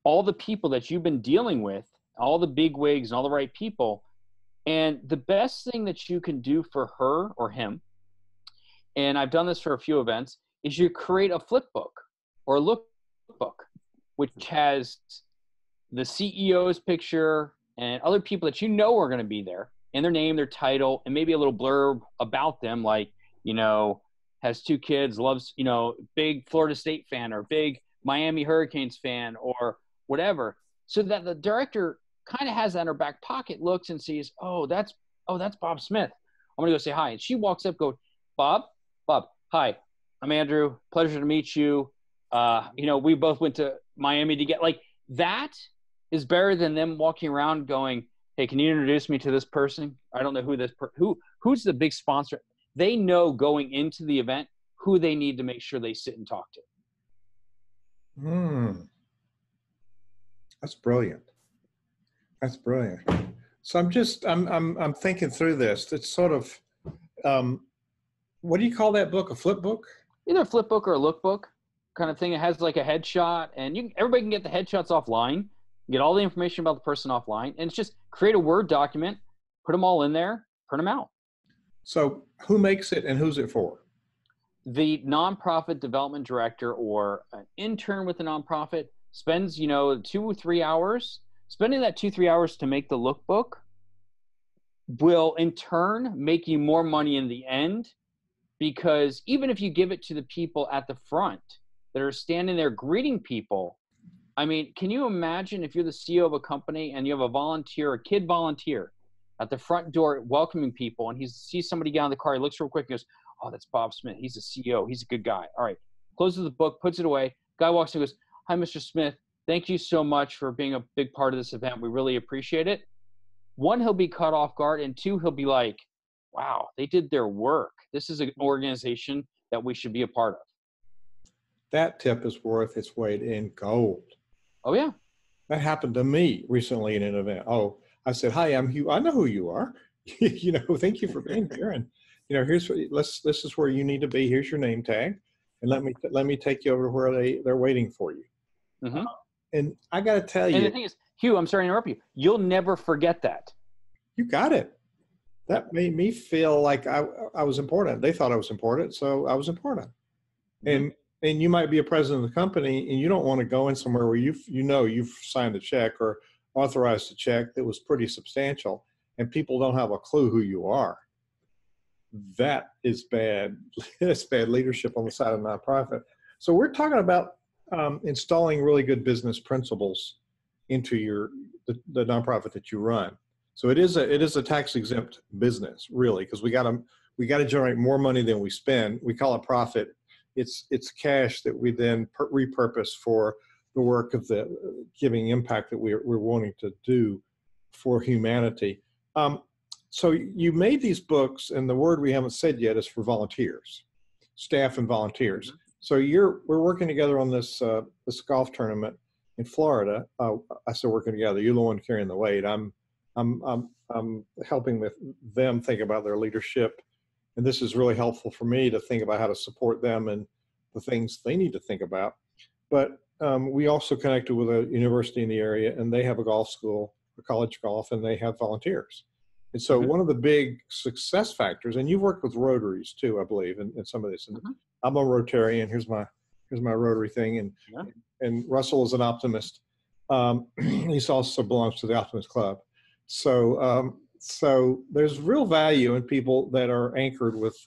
all the people that you've been dealing with, all the big wigs and all the right people. And the best thing that you can do for her or him, and I've done this for a few events, is you create a flipbook or a lookbook, which has the CEO's picture and other people that are going to be there, and their name, their title, and maybe a little blurb about them, like, has 2 kids, loves, big Florida State fan or big Miami Hurricanes fan or whatever, so that the director kind of has that in her back pocket, looks and sees, oh, that's Bob Smith. I'm going to go say hi. And she walks up, go, Bob, hi, I'm Andrew. Pleasure to meet you. We both went to Miami to get, like, that is better than them walking around going, hey, can you introduce me to this person? I don't know who who's the big sponsor. They know going into the event who they need to make sure they sit and talk to. That's brilliant. That's brilliant. So I'm thinking through this. It's sort of, what do you call that book? A flip book? Either a flip book or a lookbook kind of thing. It has like a headshot, and everybody can get the headshots offline, get all the information about the person offline, and it's just create a Word document, put them all in there, print them out. So who makes it and who's it for? The nonprofit development director or an intern with the nonprofit spends, 2 or 3 hours. Spending that 2-3 hours to make the lookbook will in turn make you more money in the end, because even if you give it to the people at the front that are standing there greeting people, I mean, can you imagine if you're the CEO of a company and you have a kid volunteer at the front door welcoming people, and he sees somebody get out of the car, he looks real quick and goes, oh, that's Bob Smith. He's the CEO. He's a good guy. All right. Closes the book, puts it away. Guy walks in and goes, hi, Mr. Smith. Thank you so much for being a big part of this event. We really appreciate it. 1, he'll be caught off guard. And 2, he'll be like, wow, they did their work. This is an organization that we should be a part of. That tip is worth its weight in gold. Oh, yeah. That happened to me recently in an event. Oh, I said, hi, I'm Hugh. I know who you are. Thank you for being here. And, this is where you need to be. Here's your name tag. And let me take you over to where they're waiting for you. Mm-hmm. And I got to tell you. And the thing is, Hugh, I'm sorry to interrupt you. You'll never forget that. You got it. That made me feel like I was important. They thought I was important, so I was important. Mm-hmm. And you might be a president of the company, and you don't want to go in somewhere where you've signed a check or authorized a check that was pretty substantial, and people don't have a clue who you are. That is bad. That's bad leadership on the side of a nonprofit. So we're talking about installing really good business principles into the nonprofit that you run. So it is a tax exempt business, really, because we got to generate more money than we spend. We call it profit. It's cash that we then repurpose for the work of the giving impact that we're wanting to do for humanity. So you made these books, and the word we haven't said yet is for volunteers, staff and volunteers. Mm-hmm. So we're working together on this golf tournament in Florida. I said working together. You're the one carrying the weight. I'm helping with them think about their leadership and this is really helpful for me to think about how to support them and the things they need to think about. But we also connected with a university in the area, and they have a golf school, a college golf, and they have volunteers. And so one of the big success factors, and you've worked with Rotaries too, I believe, in some of this. And I'm a Rotarian. Here's my Rotary thing. And Russell is an optimist. He also belongs to the Optimist Club. So so there's real value in people that are anchored with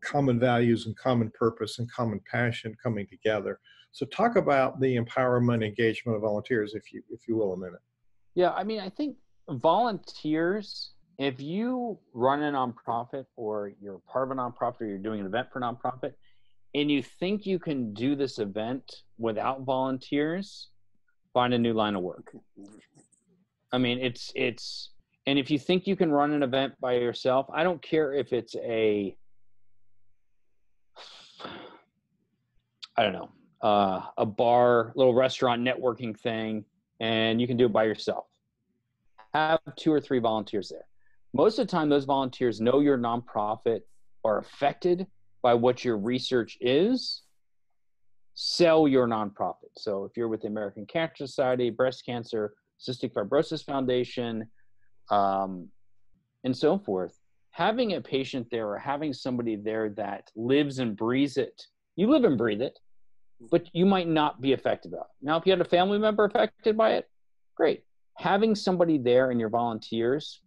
common values and common purpose and common passion coming together. So talk about the empowerment, engagement of volunteers, if you will, a minute. Yeah, I mean, I think volunteers, if you run a nonprofit or you're part of a nonprofit or you're doing an event for a nonprofit, and you think you can do this event without volunteers, find a new line of work. I mean, and if you think you can run an event by yourself, I don't care if it's a bar, little restaurant networking thing, and you can do it by yourself. Have 2 or 3 volunteers there. Most of the time, those volunteers know your nonprofit are affected by what your research is. Sell your nonprofit. So if you're with the American Cancer Society, Breast Cancer, Cystic Fibrosis Foundation, and so forth, having a patient there or having somebody there that lives and breathes it, you live and breathe it, but you might not be affected by it. Now, if you had a family member affected by it, great. Having somebody there and your volunteers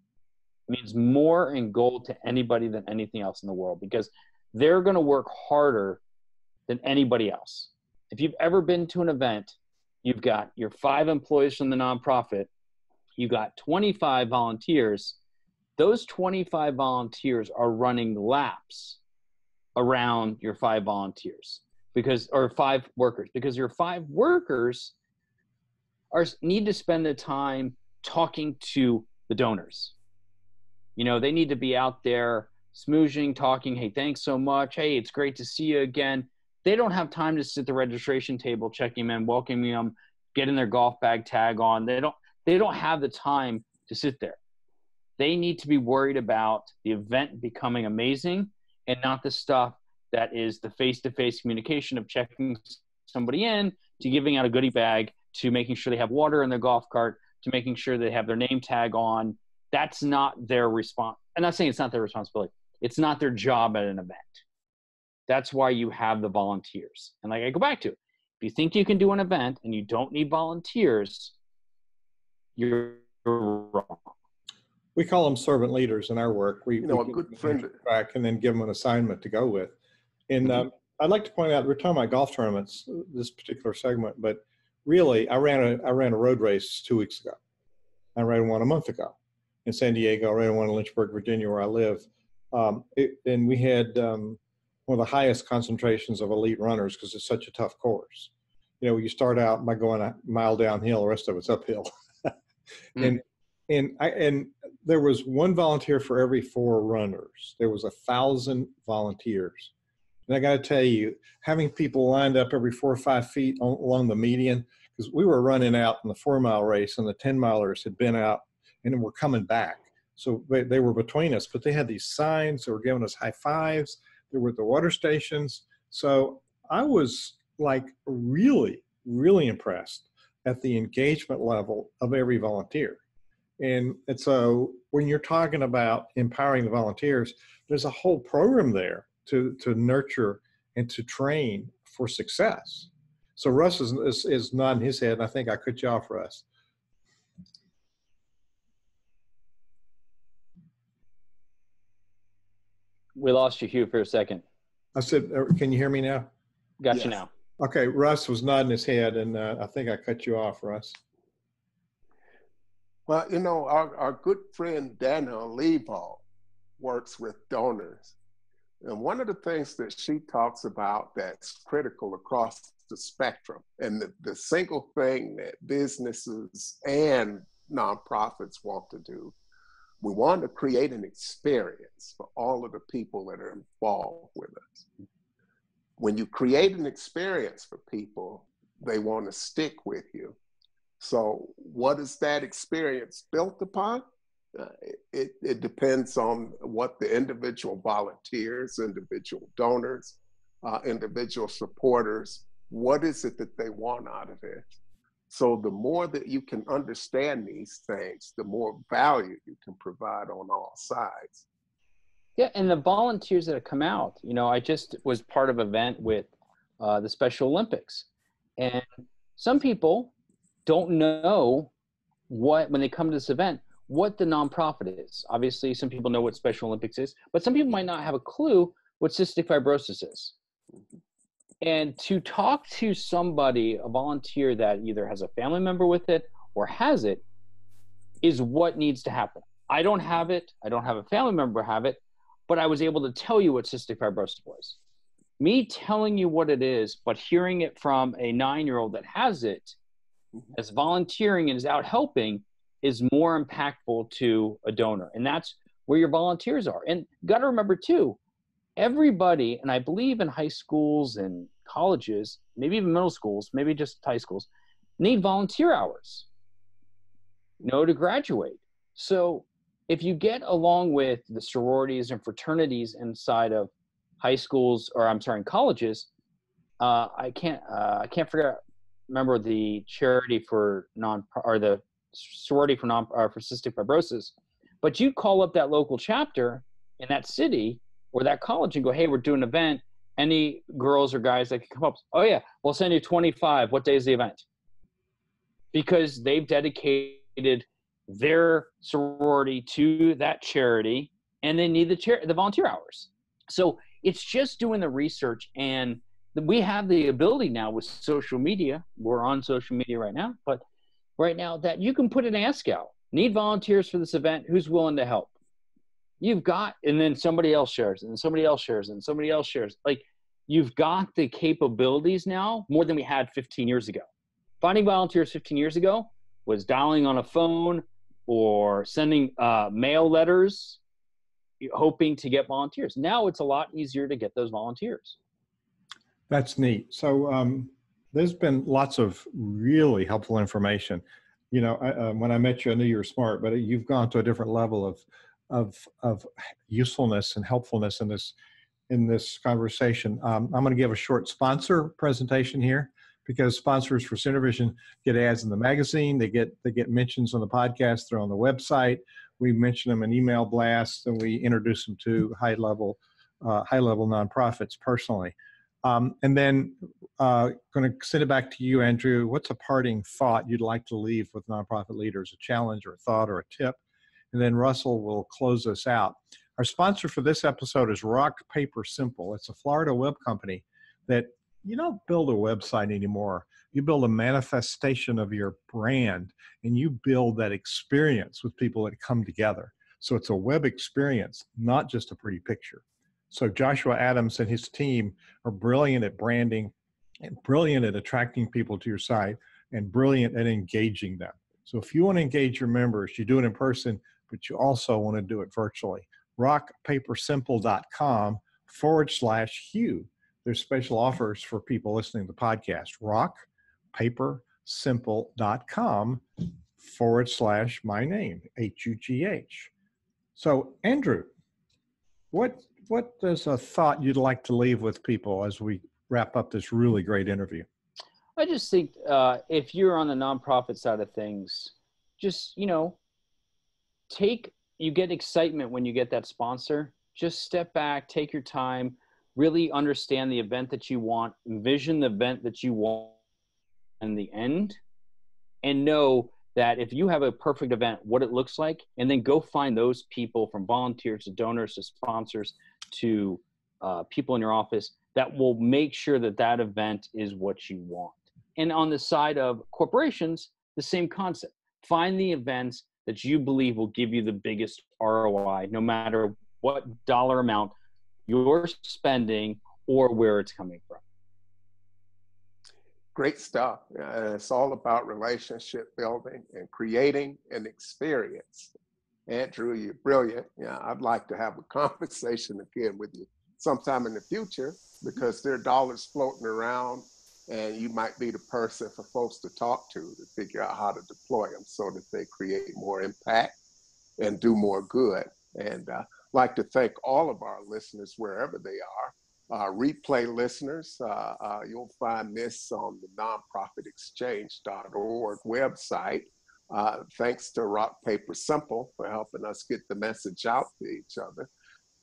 means more in gold to anybody than anything else in the world, because they're going to work harder than anybody else. If you've ever been to an event, you've got your 5 employees from the nonprofit, you've got 25 volunteers. Those 25 volunteers are running laps around your 5 volunteers or 5 workers, because your 5 workers need to spend the time talking to the donors. You know, they need to be out there smoozing, talking, hey, thanks so much. Hey, it's great to see you again. They don't have time to sit at the registration table, checking them in, welcoming them, getting their golf bag tag on. They don't have the time to sit there. They need to be worried about the event becoming amazing and not the stuff that is the face-to-face communication of checking somebody in, to giving out a goodie bag, to making sure they have water in their golf cart, to making sure they have their name tag on. That's not their response. I'm not saying it's not their responsibility. It's not their job at an event. That's why you have the volunteers. And like I go back to, if you think you can do an event and you don't need volunteers, you're wrong. We call them servant leaders in our work. We a good friend back and then give them an assignment to go with. And I'd like to point out, we're talking about golf tournaments, this particular segment, but really, I ran a road race 2 weeks ago. I ran one a month ago in San Diego. I ran one in Lynchburg, Virginia, where I live. And we had one of the highest concentrations of elite runners because it's such a tough course. You know, you start out by going a mile downhill, the rest of it's uphill. And there was 1 volunteer for every 4 runners. There was 1,000 volunteers. And I got to tell you, having people lined up every 4 or 5 feet along the median, because we were running out in the 4-mile race and the 10-milers had been out and were coming back. So they were between us, but they had these signs. They were giving us high fives. They were at the water stations. So I was like really, really impressed at the engagement level of every volunteer. And so when you're talking about empowering the volunteers, there's a whole program there to nurture and to train for success. So Russ is nodding his head, and I think I cut you off, Russ. We lost you, Hugh, for a second. I said, can you hear me now? Got you now. Okay, Russ was nodding his head, and I think I cut you off, Russ. Well, you know, our good friend Daniel Lebo works with donors. And one of the things that she talks about that's critical across the spectrum, and the single thing that businesses and nonprofits want to do, we want to create an experience for all of the people that are involved with us. When you create an experience for people, they want to stick with you. So what is that experience built upon? It depends on what the individual volunteers, individual donors, individual supporters, what is it that they want out of it? So the more that you can understand these things, the more value you can provide on all sides. Yeah, and the volunteers that have come out, I just was part of an event with the Special Olympics. And some people don't know when they come to this event, what the nonprofit is. Obviously, some people know what Special Olympics is, but some people might not have a clue what cystic fibrosis is. And to talk to somebody, a volunteer that either has a family member with it or has it, is what needs to happen. I don't have it. I don't have a family member have it, but I was able to tell you what cystic fibrosis was. Me telling you what it is, but hearing it from a 9-year-old that has it, as volunteering and is out helping, is more impactful to a donor. And that's where your volunteers are. And got to remember too, everybody, and I believe in high schools and colleges, maybe even middle schools, maybe just high schools, need volunteer hours, to graduate. So if you get along with the sororities and fraternities inside of high schools, or I'm sorry, in colleges, I can't remember the charity for the sorority for cystic fibrosis, but you call up that local chapter in that city or that college and go, hey, we're doing an event. Any girls or guys that can come up? Oh yeah, we'll send you 25. What day is the event? Because they've dedicated their sorority to that charity and they need the volunteer hours. So it's just doing the research, and we have the ability now with social media. We're on social media right now, but right now that you can put an ask out. Need volunteers for this event. Who's willing to help? You've got, and then somebody else shares, and somebody else shares, and somebody else shares. Like, you've got the capabilities now more than we had 15 years ago. Finding volunteers 15 years ago was dialing on a phone or sending mail letters, hoping to get volunteers. Now it's a lot easier to get those volunteers. That's neat. So there's been lots of really helpful information. When I met you, I knew you were smart, but you've gone to a different level of usefulness and helpfulness in this conversation. I'm going to give a short sponsor presentation here, because sponsors for Centervision get ads in the magazine. They get mentions on the podcast. They're on the website. We mention them in email blasts, and we introduce them to high level nonprofits personally. And then going to send it back to you, Andrew. What's a parting thought you'd like to leave with nonprofit leaders, a challenge or a thought or a tip? And then Russell will close us out. Our sponsor for this episode is Rock Paper Simple. It's a Florida web company that you don't build a website anymore. You build a manifestation of your brand, and you build that experience with people that come together. So it's a web experience, not just a pretty picture. So Joshua Adams and his team are brilliant at branding and brilliant at attracting people to your site and brilliant at engaging them. So if you want to engage your members, you do it in person, but you also want to do it virtually. rockpapersimple.com/Hugh. There's special offers for people listening to the podcast. rockpapersimple.com/my name, HUGH. So Andrew, what is a thought you'd like to leave with people as we wrap up this really great interview? I just think if you're on the nonprofit side of things, just, you get excitement when you get that sponsor. Just step back, take your time, really understand the event that you want, envision the event that you want in the end, and know that if you have a perfect event, what it looks like, and then go find those people, from volunteers to donors to sponsors to people in your office, that will make sure that that event is what you want. And on the side of corporations, the same concept. Find the events that you believe will give you the biggest ROI, no matter what dollar amount you're spending or where it's coming from. Great stuff. It's all about relationship building and creating an experience. Andrew, you're brilliant. I'd like to have a conversation again with you sometime in the future, because there are dollars floating around, and you might be the person for folks to talk to figure out how to deploy them so that they create more impact and do more good. And I'd like to thank all of our listeners wherever they are. Replay listeners, you'll find this on the nonprofitexchange.org website. Thanks to Rock Paper Simple for helping us get the message out to each other.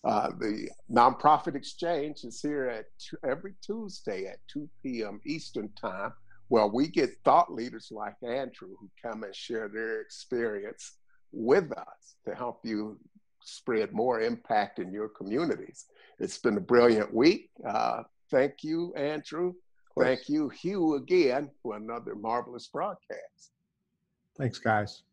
The Nonprofit Exchange is here every Tuesday at 2 p.m. Eastern Time, where we get thought leaders like Andrew who come and share their experience with us to help you spread more impact in your communities. It's been a brilliant week. Thank you, Andrew. Thank you, Hugh, again for another marvelous broadcast. Thanks, guys.